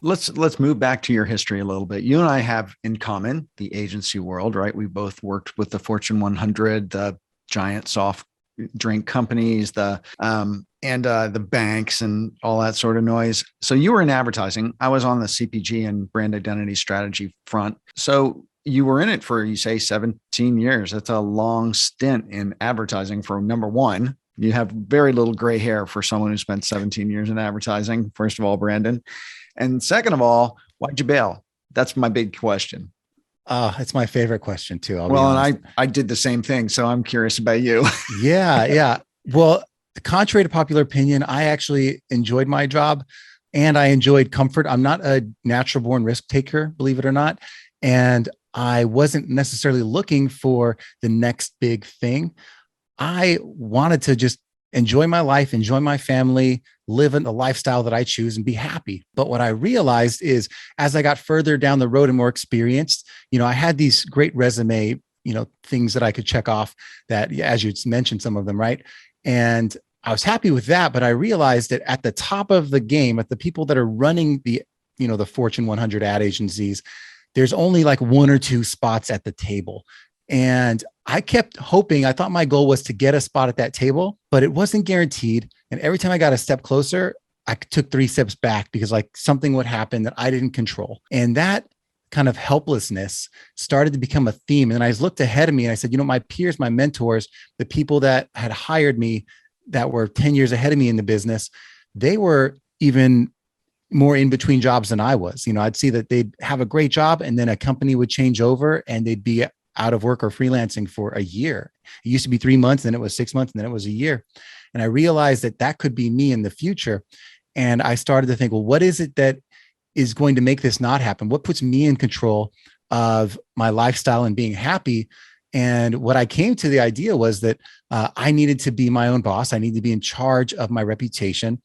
Let's move back to your history a little bit. You and I have in common the agency world, right? We both worked with the Fortune 100, the giant soft drink companies, the banks and all that sort of noise. So you were in advertising. I was on the CPG and brand identity strategy front. So you were in it for, you say, 17 years. That's a long stint in advertising for number one. You have very little gray hair for someone who spent 17 years in advertising, first of all, Brandon. And second of all, why'd you bail? That's my big question. It's my favorite question too. I'll be Well, honest. and I did the same thing. So I'm curious about you. Yeah, yeah. Well, contrary to popular opinion, I actually enjoyed my job and I enjoyed comfort. I'm not a natural born risk taker, believe it or not. And I wasn't necessarily looking for the next big thing. I wanted to just enjoy my life, enjoy my family, live in the lifestyle that I choose and be happy. But what I realized is as I got further down the road and more experienced, I had these great resume, things that I could check off that, as you mentioned, some of them, right? And I was happy with that, but I realized that at the top of the game, at the people that are running the Fortune 100 ad agencies, there's only like one or two spots at the table. And I kept hoping, I thought my goal was to get a spot at that table, but it wasn't guaranteed. And every time I got a step closer, I took 3 steps back because like something would happen that I didn't control. And that kind of helplessness started to become a theme. And I looked ahead of me and I said, my peers, my mentors, the people that had hired me that were 10 years ahead of me in the business, they were even more in between jobs than I was. I'd see that they'd have a great job and then a company would change over and they'd be out of work or freelancing for a year. It used to be 3 months, then it was 6 months, and then it was a year. And I realized that that could be me in the future. And I started to think, well, what is it that is going to make this not happen? What puts me in control of my lifestyle and being happy? And what I came to the idea was that I needed to be my own boss. I needed to be in charge of my reputation.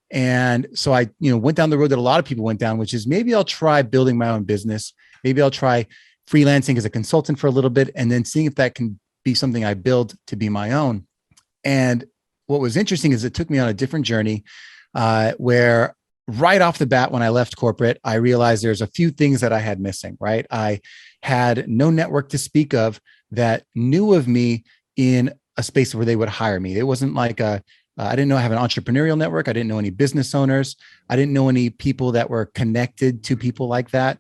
And so I, went down the road that a lot of people went down, which is maybe I'll try building my own business. Maybe I'll try freelancing as a consultant for a little bit and then seeing if that can be something I build to be my own. And what was interesting is it took me on a different journey where right off the bat, when I left corporate, I realized there's a few things that I had missing, right? I had no network to speak of that knew of me in a space where they would hire me. It wasn't like I didn't know I have an entrepreneurial network. I didn't know any business owners. I didn't know any people that were connected to people like that.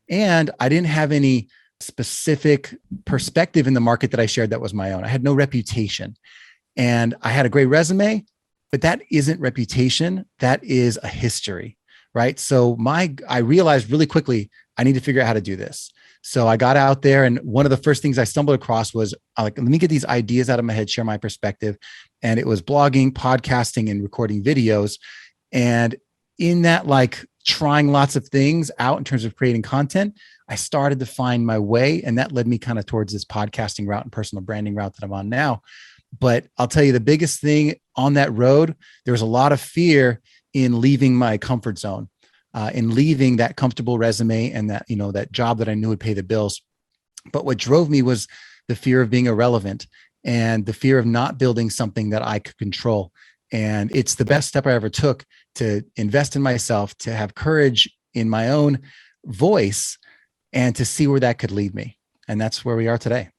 And I didn't have any specific perspective in the market that I shared that was my own. I had no reputation and I had a great resume, but that isn't reputation. That is a history, right? So I realized really quickly, I need to figure out how to do this. So I got out there and one of the first things I stumbled across was like, let me get these ideas out of my head, share my perspective. And it was blogging, podcasting, and recording videos. And in that, like trying lots of things out in terms of creating content, I started to find my way. And that led me kind of towards this podcasting route and personal branding route that I'm on now. But I'll tell you the biggest thing on that road, there was a lot of fear in leaving my comfort zone, in leaving that comfortable resume and that, that job that I knew would pay the bills. But what drove me was the fear of being irrelevant and the fear of not building something that I could control. And it's the best step I ever took to invest in myself, to have courage in my own voice and to see where that could lead me. And that's where we are today.